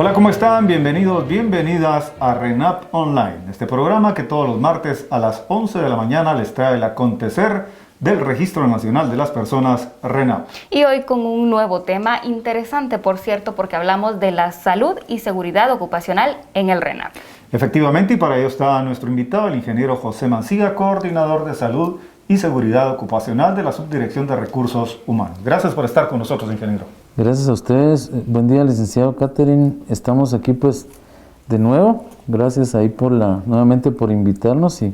Hola, ¿cómo están? Bienvenidos, bienvenidas a RENAP Online, este programa que todos los martes a las 11 de la mañana les trae el acontecer del Registro Nacional de las Personas RENAP. Y hoy con un nuevo tema interesante, por cierto, porque hablamos de la salud y seguridad ocupacional en el RENAP. Efectivamente, y para ello está nuestro invitado, el ingeniero José Manciga, coordinador de salud y seguridad ocupacional de la Subdirección de Recursos Humanos. Gracias por estar con nosotros, ingeniero. Gracias a ustedes. Buen día, licenciado Catherine. Estamos aquí pues de nuevo. Gracias ahí nuevamente por invitarnos y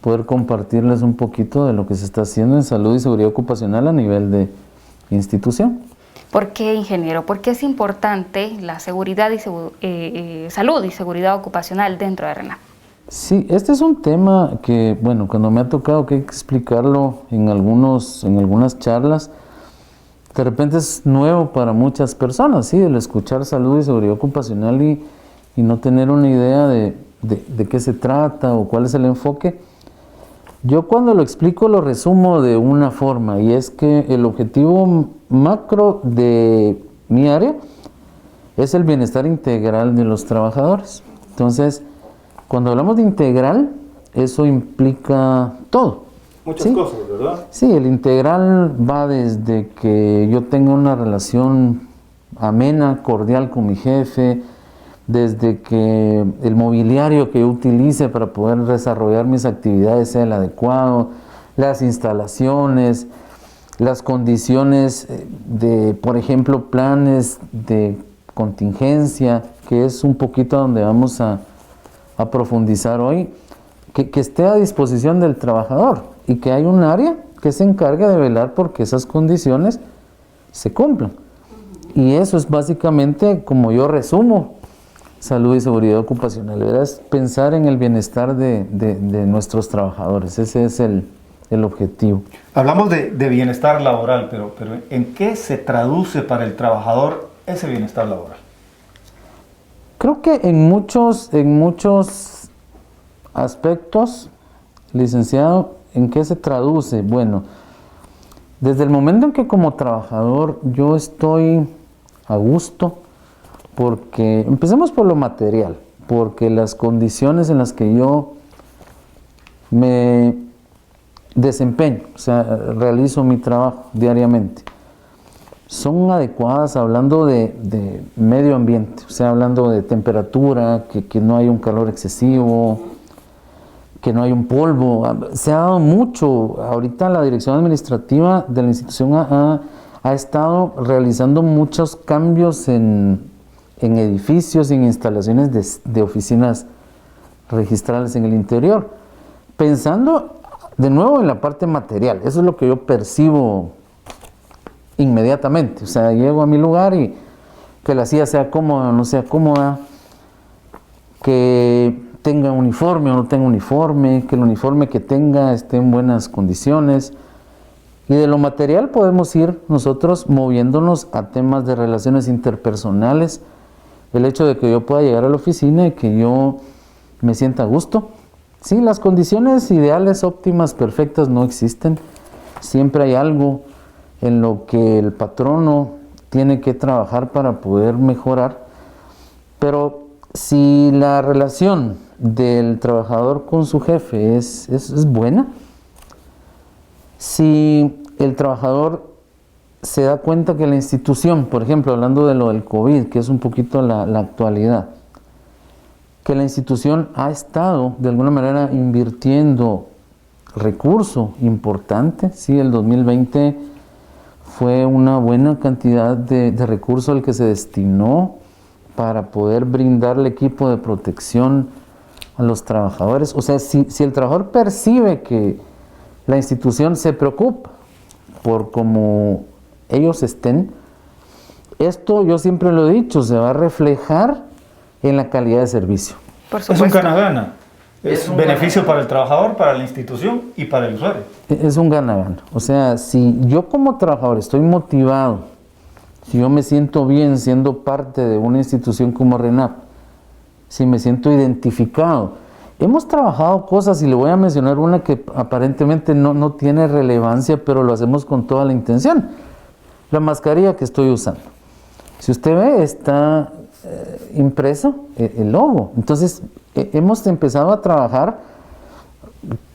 poder compartirles un poquito de lo que se está haciendo en salud y seguridad ocupacional a nivel de institución. ¿Por qué, ingeniero? ¿Por qué es importante la seguridad y salud y seguridad ocupacional dentro de RENAP? Sí, este es un tema que, bueno, cuando me ha tocado que explicarlo en algunas charlas, de repente es nuevo para muchas personas, ¿sí? El escuchar salud y seguridad ocupacional y no tener una idea de qué se trata o cuál es el enfoque. Yo cuando lo explico lo resumo de una forma, y es que el objetivo macro de mi área es el bienestar integral de los trabajadores. Entonces, cuando hablamos de integral, eso implica todo. Muchas cosas, ¿verdad? Sí, el integral va desde que yo tenga una relación amena, cordial con mi jefe, desde que el mobiliario que yo utilice para poder desarrollar mis actividades sea el adecuado, las instalaciones, las condiciones de, por ejemplo, planes de contingencia, que es un poquito donde vamos a profundizar hoy, que esté a disposición del trabajador y que hay un área que se encargue de velar porque esas condiciones se cumplan. Y eso es básicamente, como yo resumo, salud y seguridad ocupacional. Es pensar en el bienestar de nuestros trabajadores. Ese es el objetivo. Hablamos de bienestar laboral, pero ¿en qué se traduce para el trabajador ese bienestar laboral? Creo que en muchos aspectos, licenciado, ¿en qué se traduce? Bueno, desde el momento en que como trabajador yo estoy a gusto, porque empecemos por lo material, porque las condiciones en las que yo me desempeño, o sea, realizo mi trabajo diariamente, son adecuadas, hablando de medio ambiente, o sea, hablando de temperatura, que no hay un calor excesivo, que no hay un polvo. Se ha dado mucho. Ahorita la dirección administrativa de la institución ha estado realizando muchos cambios en edificios y en instalaciones de oficinas registrales en el interior, pensando de nuevo en la parte material. Eso es lo que yo percibo inmediatamente. O sea, llego a mi lugar y que la silla sea cómoda o no sea cómoda, que tenga uniforme o no tenga uniforme, que el uniforme que tenga esté en buenas condiciones. Y de lo material podemos ir nosotros moviéndonos a temas de relaciones interpersonales. El hecho de que yo pueda llegar a la oficina y que yo me sienta a gusto. Sí, las condiciones ideales, óptimas, perfectas no existen. Siempre hay algo en lo que el patrono tiene que trabajar para poder mejorar. Pero si la relación del trabajador con su jefe es buena, si el trabajador se da cuenta que la institución, por ejemplo, hablando de lo del COVID, que es un poquito la actualidad, que la institución ha estado de alguna manera invirtiendo recurso importante, sí, el 2020 fue una buena cantidad de recursos el que se destinó para poder brindarle equipo de protección a los trabajadores. O sea, si el trabajador percibe que la institución se preocupa por cómo ellos estén, esto yo siempre lo he dicho, se va a reflejar en la calidad de servicio. Por supuesto. Es un gana-gana. Es un beneficio para el trabajador, para la institución y para el usuario. Es un gana-gana. O sea, si yo como trabajador estoy motivado, si yo me siento bien siendo parte de una institución como RENAP, si me siento identificado. Hemos trabajado cosas, y le voy a mencionar una que aparentemente no tiene relevancia, pero lo hacemos con toda la intención. La mascarilla que estoy usando. Si usted ve, está impreso el logo. Entonces, hemos empezado a trabajar.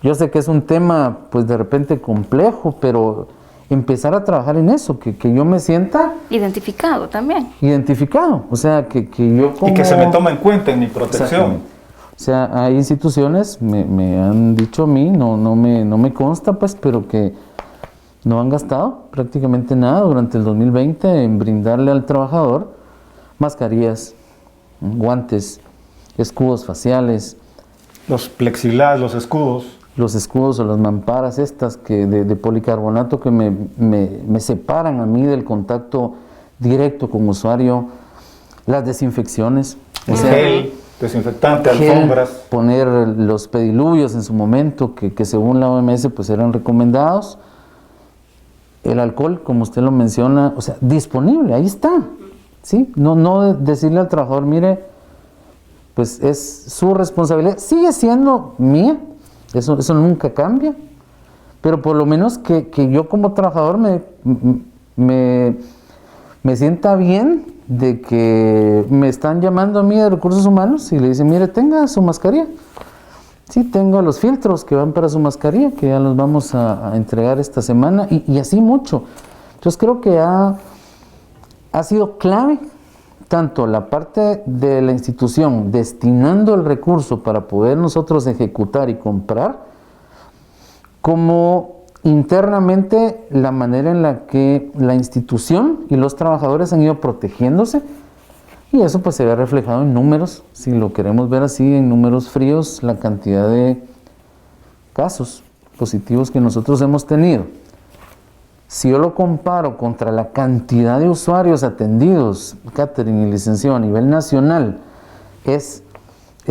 Yo sé que es un tema, pues de repente complejo, pero empezar a trabajar en eso, que yo me sienta Identificado también. identificado. O sea, que yo como... Y que se me toma en cuenta en mi protección. Exactamente. O sea, hay instituciones, me han dicho a mí, no me consta, pues, pero que no han gastado prácticamente nada durante el 2020 en brindarle al trabajador mascarillas, guantes, escudos faciales. Los plexiglas, los escudos O las mamparas estas de policarbonato que me separan a mí del contacto directo con usuario, las desinfecciones, o sea, gel, desinfectante, gel, alfombras. poner los pediluvios en su momento, que según la OMS pues eran recomendados, el alcohol, como usted lo menciona, o sea, disponible, ahí está, ¿sí? No decirle al trabajador, mire, pues es su responsabilidad, sigue siendo mía, eso nunca cambia, pero por lo menos que yo como trabajador me sienta bien de que me están llamando a mí de recursos humanos y le dicen, mire, tenga su mascarilla. Sí, tengo los filtros que van para su mascarilla, que ya los vamos a entregar esta semana, y así mucho. Entonces creo que ha sido clave tanto la parte de la institución destinando el recurso para poder nosotros ejecutar y comprar, como internamente la manera en la que la institución y los trabajadores han ido protegiéndose, y eso pues se ve reflejado en números, si lo queremos ver así, en números fríos, la cantidad de casos positivos que nosotros hemos tenido. Si yo lo comparo contra la cantidad de usuarios atendidos, Catherine y licenciado, a nivel nacional, es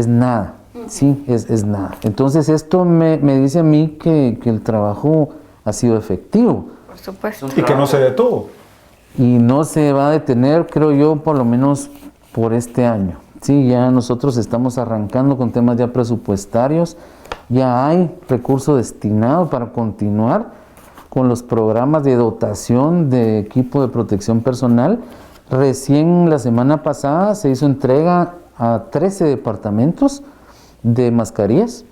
nada, sí, es nada. Entonces esto me dice a mí que el trabajo ha sido efectivo. Por supuesto. Y que no se detuvo. Y no se va a detener, creo yo, por lo menos por este año. Sí, ya nosotros estamos arrancando con temas ya presupuestarios, ya hay recurso destinado para continuar con los programas de dotación de equipo de protección personal. Recién la semana pasada se hizo entrega a 13 departamentos de mascarillas.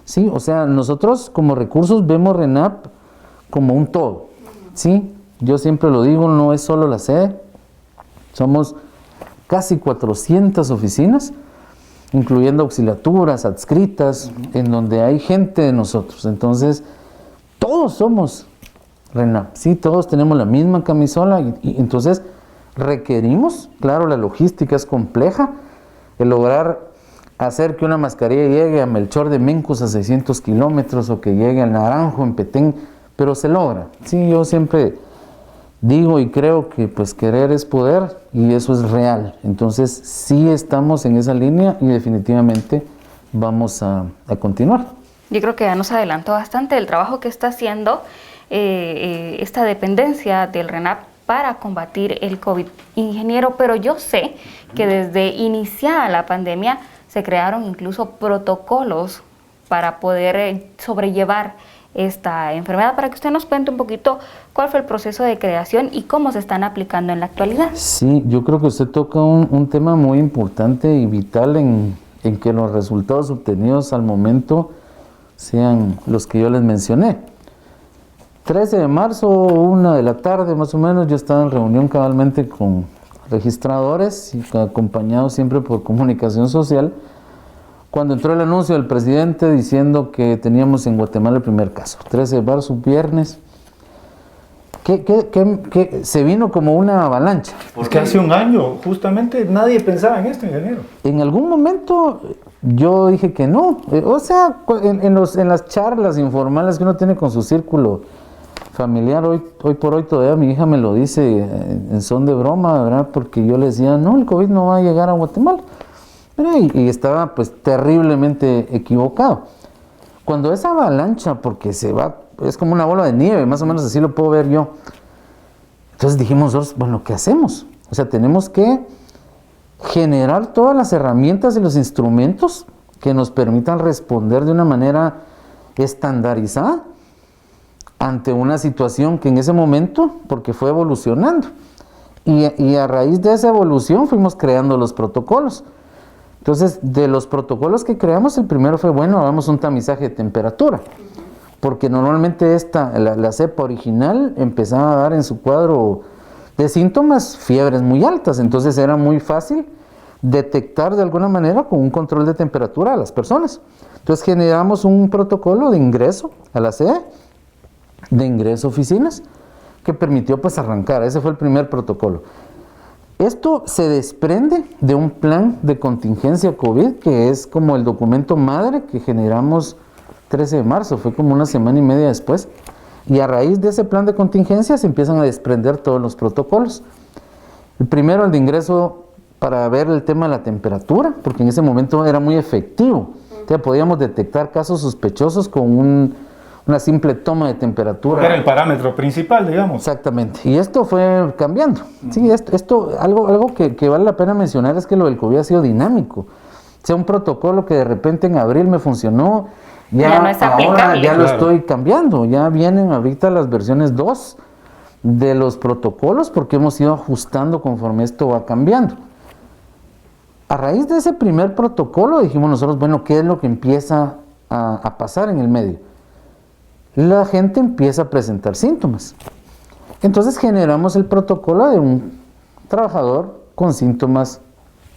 Sí, o sea, nosotros como recursos vemos RENAP como un todo. Sí, yo siempre lo digo, no es solo la sede, somos casi 400 oficinas, incluyendo auxiliaturas, adscritas, en donde hay gente de nosotros. Entonces, todos somos RENAP, sí, todos tenemos la misma camisola y entonces requerimos, claro, la logística es compleja, el lograr hacer que una mascarilla llegue a Melchor de Mencos a 600 kilómetros o que llegue al Naranjo en Petén, pero se logra. Sí, yo siempre digo y creo que pues querer es poder y eso es real. Entonces sí estamos en esa línea y definitivamente vamos a continuar. Yo creo que ya nos adelantó bastante el trabajo que está haciendo esta dependencia del RENAP para combatir el COVID, ingeniero, pero yo sé que desde iniciada la pandemia se crearon incluso protocolos para poder sobrellevar esta enfermedad, para que usted nos cuente un poquito cuál fue el proceso de creación y cómo se están aplicando en la actualidad. Sí, yo creo que usted toca un tema muy importante y vital en que los resultados obtenidos al momento sean los que yo les mencioné. 13 de marzo, 1 de la tarde más o menos, yo estaba en reunión cabalmente con registradores y acompañado siempre por comunicación social, cuando entró el anuncio del presidente diciendo que teníamos en Guatemala el primer caso. 13 de marzo, viernes, que se vino como una avalancha. Porque hace un año justamente nadie pensaba en esto, ingeniero. En algún momento yo dije que no, o sea, en las charlas informales que uno tiene con su círculo familiar, hoy por hoy todavía mi hija me lo dice en son de broma, ¿verdad? Porque yo le decía, no, el COVID no va a llegar a Guatemala. Y estaba pues terriblemente equivocado. Cuando esa avalancha, porque se va, es como una bola de nieve, más o menos así lo puedo ver yo. Entonces dijimos nosotros, bueno, ¿qué hacemos? O sea, tenemos que generar todas las herramientas y los instrumentos que nos permitan responder de una manera estandarizada ante una situación que en ese momento, porque fue evolucionando, Y a raíz de esa evolución fuimos creando los protocolos. Entonces, de los protocolos que creamos, el primero fue, bueno, hagamos un tamizaje de temperatura. Porque normalmente la cepa original empezaba a dar en su cuadro de síntomas fiebres muy altas. Entonces era muy fácil detectar de alguna manera con un control de temperatura a las personas. Entonces generamos un protocolo de ingreso a la sede, de ingreso a oficinas, que permitió pues arrancar. Ese fue el primer protocolo. Esto se desprende de un plan de contingencia COVID, que es como el documento madre que generamos 13 de marzo, fue como una semana y media después. Y a raíz de ese plan de contingencia se empiezan a desprender todos los protocolos. El primero, el de ingreso para ver el tema de la temperatura, porque en ese momento era muy efectivo. O sea, podíamos detectar casos sospechosos con una simple toma de temperatura. Era el parámetro principal, digamos. Exactamente. Y esto fue cambiando. Sí, algo que vale la pena mencionar es que lo del COVID ha sido dinámico. O sea, un protocolo que de repente en abril me funcionó, ya no es aplicable. Ahora ya lo estoy cambiando. Ya vienen ahorita las versiones 2 de los protocolos porque hemos ido ajustando conforme esto va cambiando. A raíz de ese primer protocolo dijimos nosotros, bueno, ¿qué es lo que empieza a pasar en el medio? La gente empieza a presentar síntomas. Entonces generamos el protocolo de un trabajador con síntomas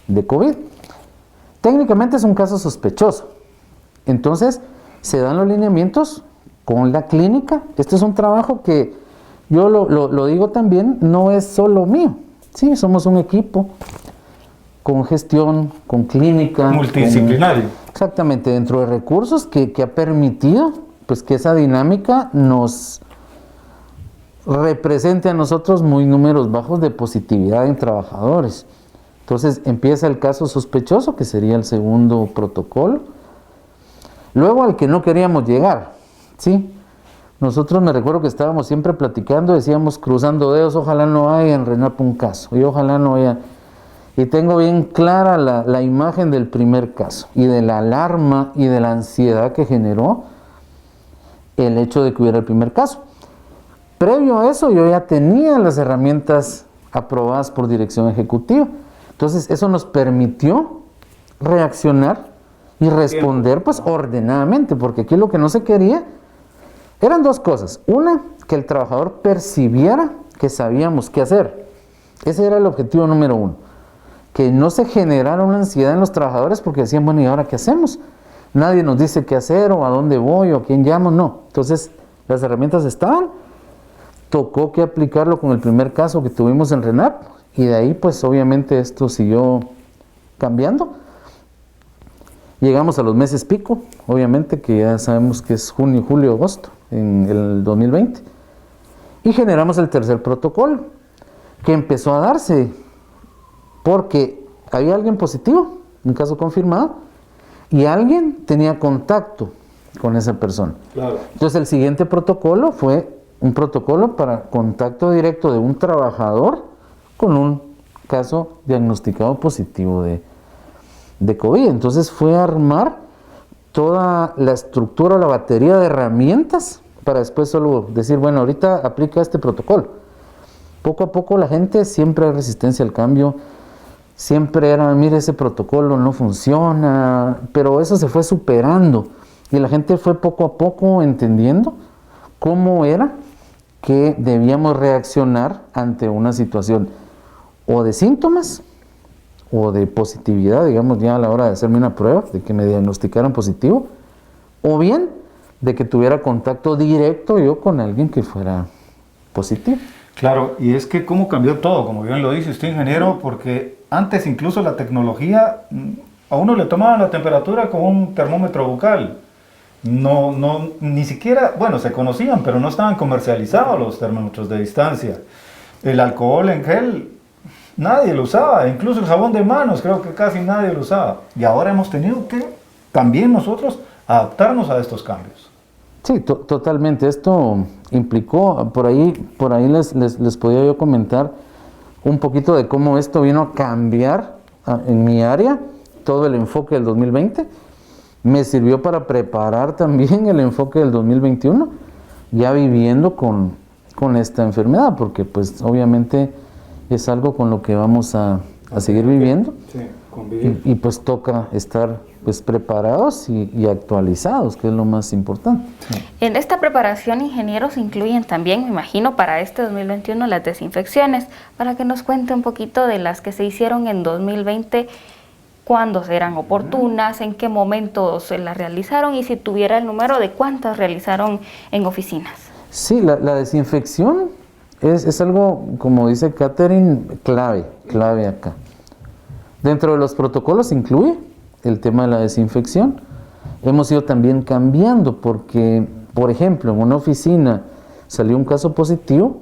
de COVID. Técnicamente es un caso sospechoso. Entonces se dan los lineamientos con la clínica. Este es un trabajo que yo lo digo también, no es solo mío. Sí, somos un equipo con gestión, con clínica. Multidisciplinario. Exactamente, dentro de recursos que ha permitido pues que esa dinámica nos represente a nosotros muy números bajos de positividad en trabajadores. Entonces empieza el caso sospechoso, que sería el segundo protocolo. Luego al que no queríamos llegar, ¿sí? Nosotros me recuerdo que estábamos siempre platicando, decíamos cruzando dedos, ojalá no haya en RENAP un caso, y ojalá no haya. Y tengo bien clara la imagen del primer caso, y de la alarma y de la ansiedad que generó el hecho de que hubiera el primer caso. Previo a eso yo ya tenía las herramientas aprobadas por dirección ejecutiva. Entonces eso nos permitió reaccionar y responder pues ordenadamente, porque aquí lo que no se quería eran dos cosas. Una, que el trabajador percibiera que sabíamos qué hacer. Ese era el objetivo número uno. Que no se generara una ansiedad en los trabajadores porque decían, bueno, ¿y ahora qué hacemos? Nadie nos dice qué hacer o a dónde voy o a quién llamo, no. Entonces las herramientas estaban, tocó que aplicarlo con el primer caso que tuvimos en RENAP y de ahí pues obviamente esto siguió cambiando. Llegamos a los meses pico, obviamente que ya sabemos que es junio, julio, agosto en el 2020 y generamos el tercer protocolo que empezó a darse porque había alguien positivo, un caso confirmado, y alguien tenía contacto con esa persona. Claro. Entonces el siguiente protocolo fue un protocolo para contacto directo de un trabajador con un caso diagnosticado positivo de COVID. Entonces fue armar toda la estructura, la batería de herramientas para después solo decir, bueno, ahorita aplica este protocolo. Poco a poco la gente siempre hay resistencia al cambio. Siempre era, mire, ese protocolo no funciona, pero eso se fue superando y la gente fue poco a poco entendiendo cómo era que debíamos reaccionar ante una situación o de síntomas o de positividad, digamos ya a la hora de hacerme una prueba, de que me diagnosticaran positivo, o bien de que tuviera contacto directo yo con alguien que fuera positivo. Claro, y es que cómo cambió todo, como bien lo dice usted, ingeniero, porque antes incluso la tecnología, a uno le tomaban la temperatura con un termómetro bucal. No, ni siquiera, bueno, se conocían, pero no estaban comercializados los termómetros de distancia. El alcohol en gel, nadie lo usaba, incluso el jabón de manos, creo que casi nadie lo usaba. Y ahora hemos tenido que también nosotros adaptarnos a estos cambios. Sí, totalmente. Esto implicó, por ahí les podía yo comentar un poquito de cómo esto vino a cambiar en mi área, todo el enfoque del 2020. Me sirvió para preparar también el enfoque del 2021, ya viviendo con esta enfermedad, porque pues obviamente es algo con lo que vamos a seguir viviendo. Sí, convivir. Y pues toca estar pues preparados y actualizados, que es lo más importante. Sí. En esta preparación, ingenieros, incluyen también, me imagino, para este 2021 las desinfecciones, para que nos cuente un poquito de las que se hicieron en 2020, cuándo serán oportunas, en qué momento se las realizaron y si tuviera el número de cuántas realizaron en oficinas. Sí, la desinfección es algo, como dice Catherine, clave acá. Dentro de los protocolos incluye el tema de la desinfección. Hemos ido también cambiando porque, por ejemplo, en una oficina salió un caso positivo.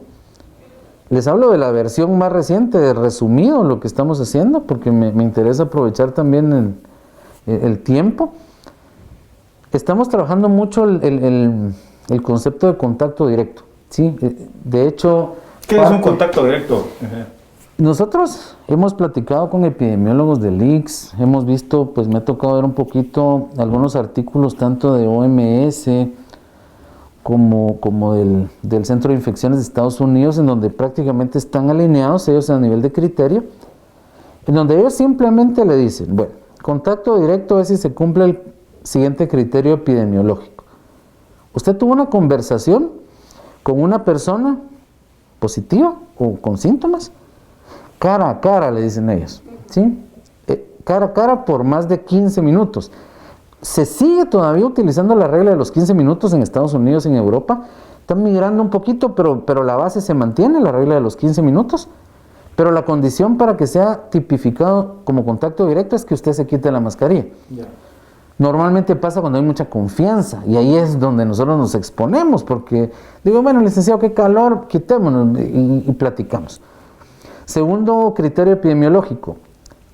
Les hablo de la versión más reciente, de resumido lo que estamos haciendo, porque me interesa aprovechar también el tiempo. Estamos trabajando mucho el concepto de contacto directo, ¿sí? De hecho... ¿Qué es un contacto directo? Nosotros hemos platicado con epidemiólogos del ICS, hemos visto, pues me ha tocado ver un poquito algunos artículos tanto de OMS como del Centro de Infecciones de Estados Unidos, en donde prácticamente están alineados ellos a nivel de criterio, en donde ellos simplemente le dicen, bueno, contacto directo es si se cumple el siguiente criterio epidemiológico. Usted tuvo una conversación con una persona positiva o con síntomas, cara a cara, le dicen ellos, ¿sí? Cara a cara por más de 15 minutos. Se sigue todavía utilizando la regla de los 15 minutos en Estados Unidos y en Europa. Están migrando un poquito, pero la base se mantiene, la regla de los 15 minutos. Pero la condición para que sea tipificado como contacto directo es que usted se quite la mascarilla. Ya. Normalmente pasa cuando hay mucha confianza y ahí es donde nosotros nos exponemos porque digo, bueno, licenciado, qué calor, quitémonos y platicamos. Segundo criterio epidemiológico,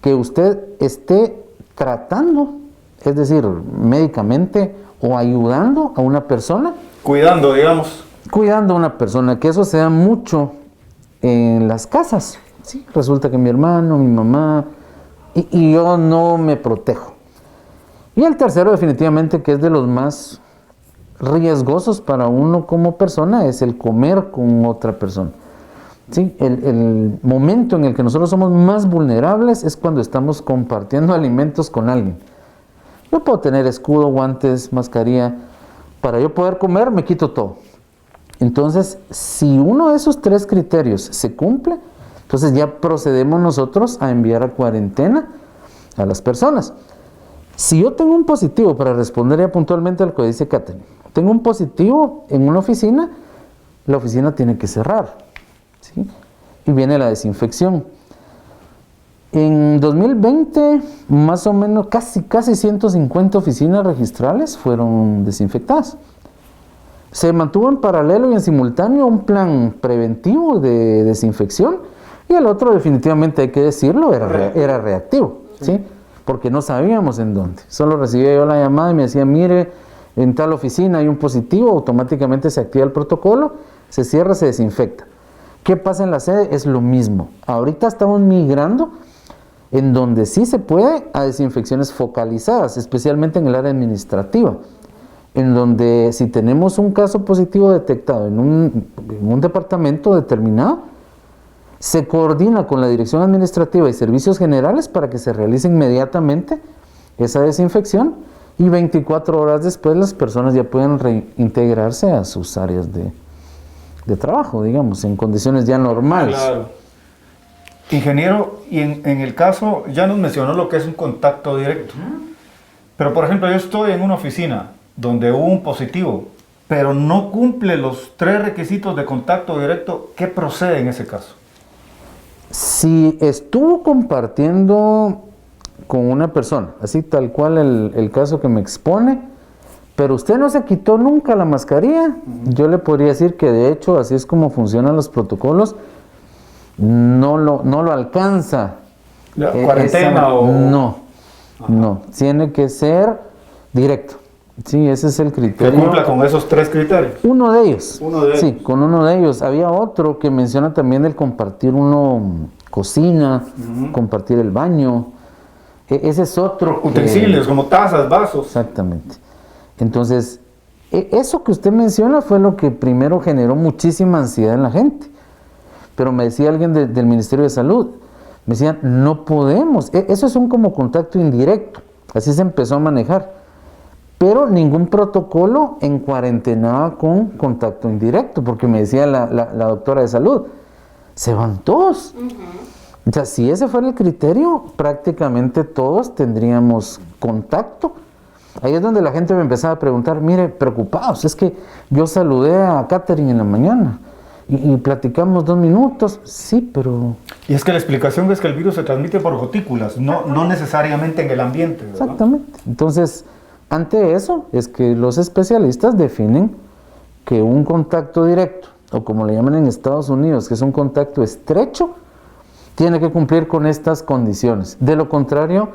que usted esté tratando, es decir, médicamente o ayudando a una persona. Cuidando, digamos. Cuidando a una persona, que eso se da mucho en las casas. ¿Sí? Resulta que mi hermano, mi mamá, y yo no me protejo. Y el tercero, definitivamente, que es de los más riesgosos para uno como persona, es el comer con otra persona. ¿Sí? El momento en el que nosotros somos más vulnerables es cuando estamos compartiendo alimentos con alguien. Yo puedo tener escudo, guantes, mascarilla. Para yo poder comer, me quito todo. Entonces, si uno de esos tres criterios se cumple, entonces ya procedemos nosotros a enviar a cuarentena a las personas. Si yo tengo un positivo, para responder ya puntualmente a lo que dice Catherine, tengo un positivo en una oficina, la oficina tiene que cerrar. ¿Sí? Y viene la desinfección. En 2020, más o menos, casi 150 oficinas registrales fueron desinfectadas. Se mantuvo en paralelo y en simultáneo un plan preventivo de desinfección y el otro, definitivamente hay que decirlo, era reactivo, ¿sí? Porque no sabíamos en dónde. Solo recibía yo la llamada y me decía, mire, en tal oficina hay un positivo, automáticamente se activa el protocolo, se cierra, se desinfecta. ¿Qué pasa en la sede? Es lo mismo. Ahorita estamos migrando en donde sí se puede a desinfecciones focalizadas, especialmente en el área administrativa, en donde si tenemos un caso positivo detectado en un departamento determinado, se coordina con la Dirección Administrativa y Servicios Generales para que se realice inmediatamente esa desinfección y 24 horas después las personas ya pueden reintegrarse a sus áreas de trabajo, digamos, en condiciones ya normales. Claro. Ingeniero, y en el caso, ya nos mencionó lo que es un contacto directo, pero por ejemplo yo estoy en una oficina donde hubo un positivo, pero no cumple los 3 requisitos de contacto directo, ¿qué procede en ese caso? Si estuvo compartiendo con una persona, así tal cual el caso que me expone, pero usted no se quitó nunca la mascarilla, yo le podría decir que de hecho así es como funcionan los protocolos, no lo alcanza. ¿La cuarentena o...? No, tiene que ser directo. Sí, ese es el criterio. Que cumpla con esos 3 criterios. Uno de ellos. Sí, con uno de ellos. Había otro que menciona también el compartir cocina, compartir el baño. Ese es otro. Utensilios, como tazas, vasos. Exactamente. Entonces, eso que usted menciona fue lo que primero generó muchísima ansiedad en la gente. pero me decía alguien del Ministerio de Salud, me decían, no podemos, eso es un como contacto indirecto, así se empezó a manejar, pero ningún protocolo en cuarentena con contacto indirecto, porque me decía la doctora de salud, se van todos. O sea, si ese fuera el criterio, prácticamente todos tendríamos contacto. Ahí es donde la gente me empezaba a preguntar, mire, preocupados, es que yo saludé a Catherine en la mañana y platicamos 2 minutos, sí, pero... Y es que la explicación es que el virus se transmite por gotículas, no necesariamente en el ambiente, ¿verdad? Exactamente. Entonces, ante eso, es que los especialistas definen que un contacto directo, o como le llaman en Estados Unidos, que es un contacto estrecho, tiene que cumplir con estas condiciones. De lo contrario,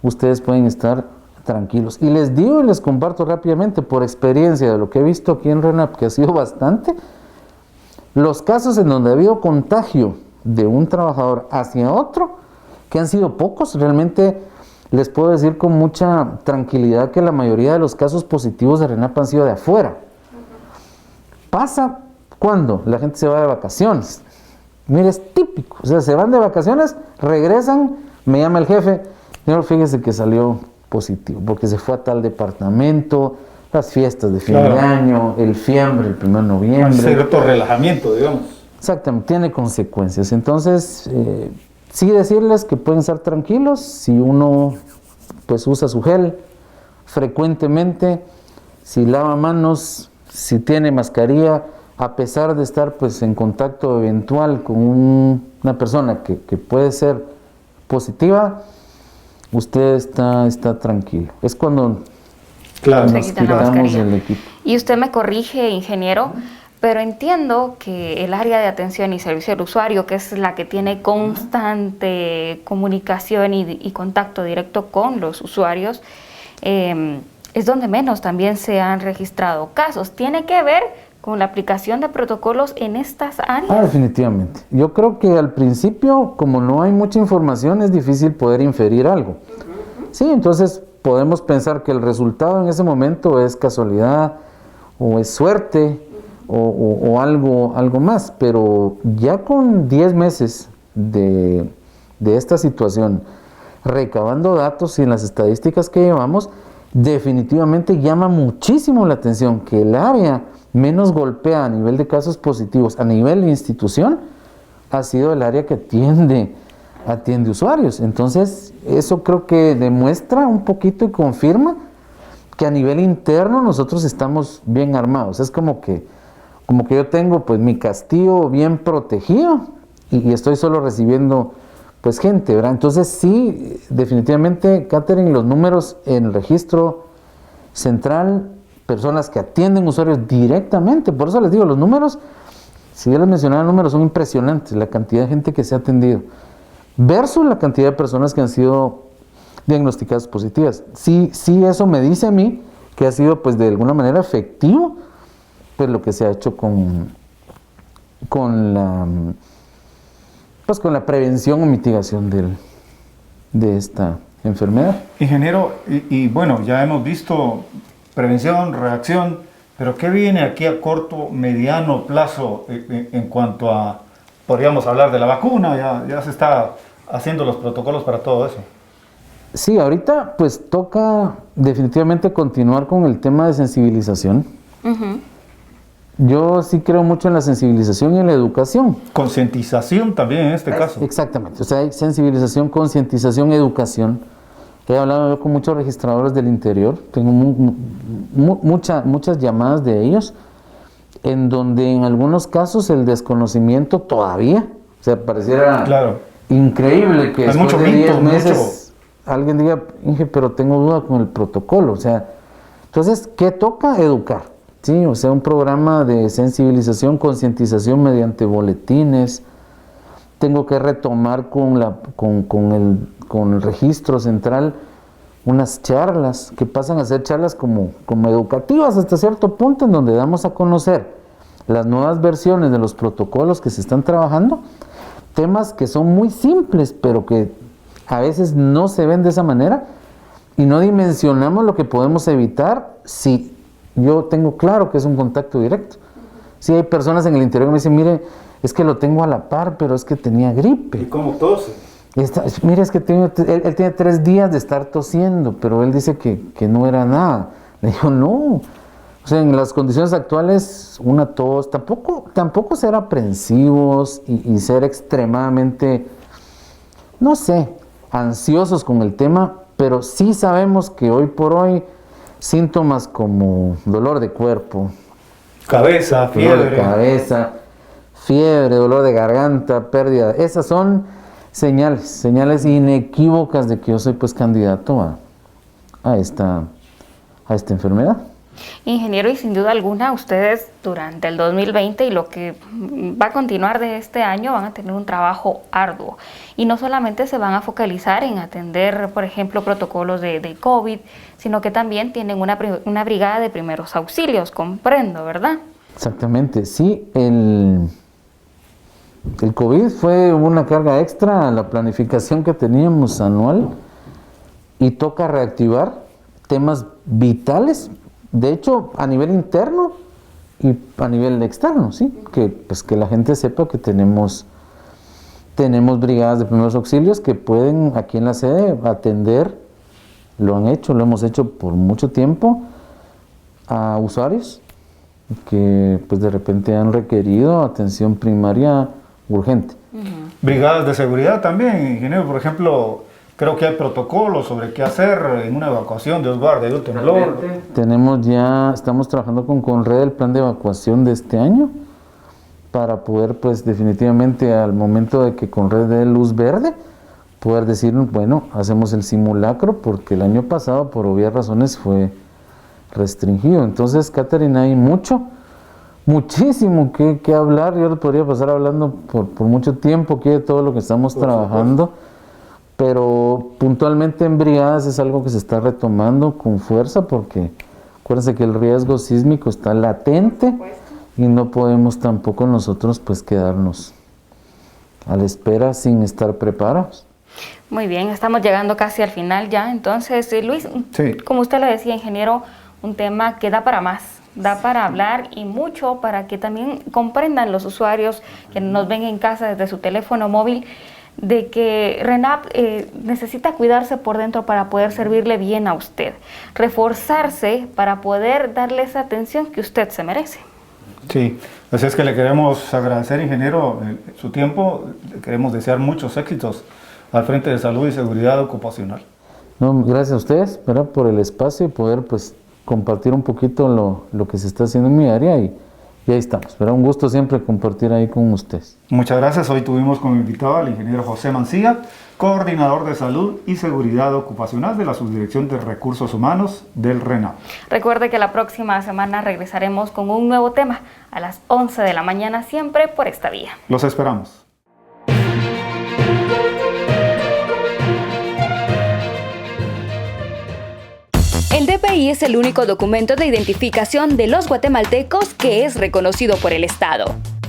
ustedes pueden estar tranquilos. Y les digo y les comparto rápidamente, por experiencia de lo que he visto aquí en RENAP, que ha sido bastante, los casos en donde ha habido contagio de un trabajador hacia otro, que han sido pocos, realmente les puedo decir con mucha tranquilidad que la mayoría de los casos positivos de RENAP han sido de afuera. Pasa cuando la gente se va de vacaciones. Mire, es típico, o sea, se van de vacaciones, regresan, me llama el jefe, señor, fíjese que salió positivo, porque se fue a tal departamento, las fiestas de fin de año, el fiambre, el 1 de noviembre. Un cierto relajamiento, digamos. Exactamente, tiene consecuencias. Entonces, sí decirles que pueden estar tranquilos si uno pues usa su gel frecuentemente, si lava manos, si tiene mascarilla, a pesar de estar pues en contacto eventual con una persona que puede ser positiva, usted está tranquilo. Es cuando nos quitamos el equipo. Y usted me corrige, ingeniero, pero entiendo que el área de atención y servicio al usuario, que es la que tiene constante comunicación y contacto directo con los usuarios, es donde menos también se han registrado casos. ¿Tiene que ver con la aplicación de protocolos en estas áreas? Definitivamente. Yo creo que al principio, como no hay mucha información, es difícil poder inferir algo. Sí, entonces podemos pensar que el resultado en ese momento es casualidad o es suerte o algo más, pero ya con 10 meses de esta situación, recabando datos y en las estadísticas que llevamos, definitivamente llama muchísimo la atención que el área menos golpeada a nivel de casos positivos, a nivel de institución, ha sido el área que atiende usuarios. Entonces, eso creo que demuestra un poquito y confirma que a nivel interno nosotros estamos bien armados. Es como que yo tengo pues mi castillo bien protegido y estoy solo recibiendo pues gente, ¿verdad? Entonces sí, definitivamente, Catherine, los números en el registro central, personas que atienden usuarios directamente, por eso les digo, los números, si ya les mencionaba, los números son impresionantes, la cantidad de gente que se ha atendido, versus la cantidad de personas que han sido diagnosticadas positivas. Sí, eso me dice a mí que ha sido pues de alguna manera efectivo pues lo que se ha hecho con la prevención o mitigación de esta enfermedad. Ingeniero, y bueno, ya hemos visto prevención, reacción, pero ¿qué viene aquí a corto, mediano plazo en cuanto a, podríamos hablar de la vacuna? Ya se está haciendo los protocolos para todo eso. Sí, ahorita pues toca definitivamente continuar con el tema de sensibilización. Yo sí creo mucho en la sensibilización y en la educación. Concientización también en este caso. Exactamente, o sea, hay sensibilización, concientización, educación. He hablado yo con muchos registradores del interior, tengo muchas llamadas de ellos, en donde en algunos casos el desconocimiento todavía, o sea, pareciera increíble que después de 10 meses alguien diga, Inge, pero tengo duda con el protocolo. O sea, entonces, ¿qué toca? Educar. Sí, o sea, un programa de sensibilización, concientización mediante boletines. Tengo que retomar con el registro central unas charlas que pasan a ser charlas como educativas hasta cierto punto, en donde damos a conocer las nuevas versiones de los protocolos que se están trabajando, temas que son muy simples, pero que a veces no se ven de esa manera y no dimensionamos lo que podemos evitar si yo tengo claro que es un contacto directo. Si hay personas en el interior que me dicen, mire, es que lo tengo a la par, pero es que tenía gripe. ¿Y cómo tose? Mira, es que él tiene 3 días de estar tosiendo, pero él dice que no era nada. Le digo, no. O sea, en las condiciones actuales, una tos, tampoco ser aprensivos y ser extremadamente, no sé, ansiosos con el tema, pero sí sabemos que hoy por hoy síntomas como dolor de cuerpo, Cabeza, dolor de cabeza, fiebre, dolor de garganta, pérdida, esas son señales inequívocas de que yo soy pues candidato a esta enfermedad. Ingeniero, y sin duda alguna ustedes durante el 2020 y lo que va a continuar de este año van a tener un trabajo arduo. Y no solamente se van a focalizar en atender, por ejemplo, protocolos de COVID, sino que también tienen una brigada de primeros auxilios, comprendo, ¿verdad? Exactamente, sí. El COVID fue una carga extra a la planificación que teníamos anual y toca reactivar temas vitales. De hecho, a nivel interno y a nivel externo, ¿sí? Que la gente sepa que tenemos brigadas de primeros auxilios que pueden aquí en la sede atender, lo hemos hecho por mucho tiempo, a usuarios que pues de repente han requerido atención primaria urgente. Brigadas de seguridad también, ingeniero, por ejemplo. Creo que hay protocolos sobre qué hacer en una evacuación de hogar de un temblor. Estamos trabajando con Conred el plan de evacuación de este año para poder, pues definitivamente al momento de que Conred dé luz verde, poder decir, bueno, hacemos el simulacro porque el año pasado por obvias razones fue restringido. Entonces, Catherine, hay muchísimo que hablar. Yo le podría pasar hablando por mucho tiempo aquí de todo lo que estamos trabajando. Pero puntualmente en brigadas es algo que se está retomando con fuerza porque acuérdense que el riesgo sísmico está latente y no podemos tampoco nosotros pues quedarnos a la espera sin estar preparados. Muy bien, estamos llegando casi al final ya. Entonces, Luis, sí, como usted lo decía, ingeniero, un tema que da para más, da para hablar y mucho para que también comprendan los usuarios que nos ven en casa desde su teléfono móvil de que RENAP necesita cuidarse por dentro para poder servirle bien a usted, reforzarse para poder darle esa atención que usted se merece. Sí, así es que le queremos agradecer, ingeniero, su tiempo, le queremos desear muchos éxitos al Frente de Salud y Seguridad Ocupacional. No, gracias a ustedes, ¿verdad?, por el espacio y poder pues compartir un poquito lo que se está haciendo en mi área y ahí estamos, pero un gusto siempre compartir ahí con ustedes. Muchas gracias. Hoy tuvimos como invitado al ingeniero José Mancilla, coordinador de salud y seguridad ocupacional de la Subdirección de Recursos Humanos del RENAP. Recuerde que la próxima semana regresaremos con un nuevo tema a las 11 de la mañana, siempre por esta vía. Los esperamos. El DPI es el único documento de identificación de los guatemaltecos que es reconocido por el Estado.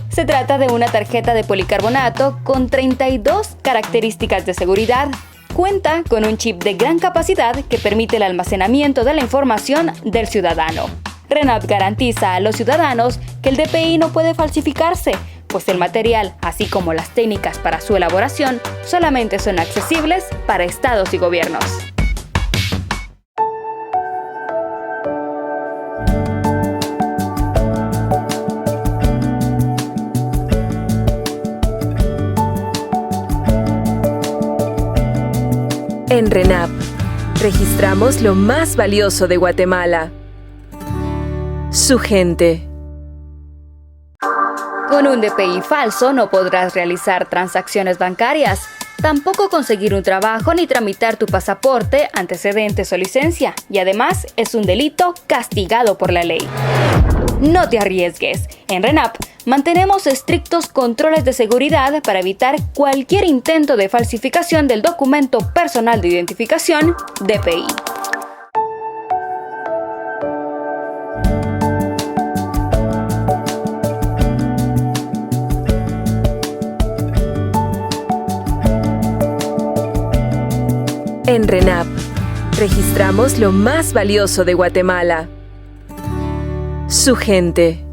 Se trata de una tarjeta de policarbonato con 32 características de seguridad. Cuenta con un chip de gran capacidad que permite el almacenamiento de la información del ciudadano. RENAP garantiza a los ciudadanos que el DPI no puede falsificarse, pues el material, así como las técnicas para su elaboración, solamente son accesibles para estados y gobiernos. En RENAP, registramos lo más valioso de Guatemala: su gente. Con un DPI falso no podrás realizar transacciones bancarias, tampoco conseguir un trabajo ni tramitar tu pasaporte, antecedentes o licencia, y además es un delito castigado por la ley. No te arriesgues. En RENAP mantenemos estrictos controles de seguridad para evitar cualquier intento de falsificación del documento personal de identificación, DPI. En RENAP, registramos lo más valioso de Guatemala: su gente.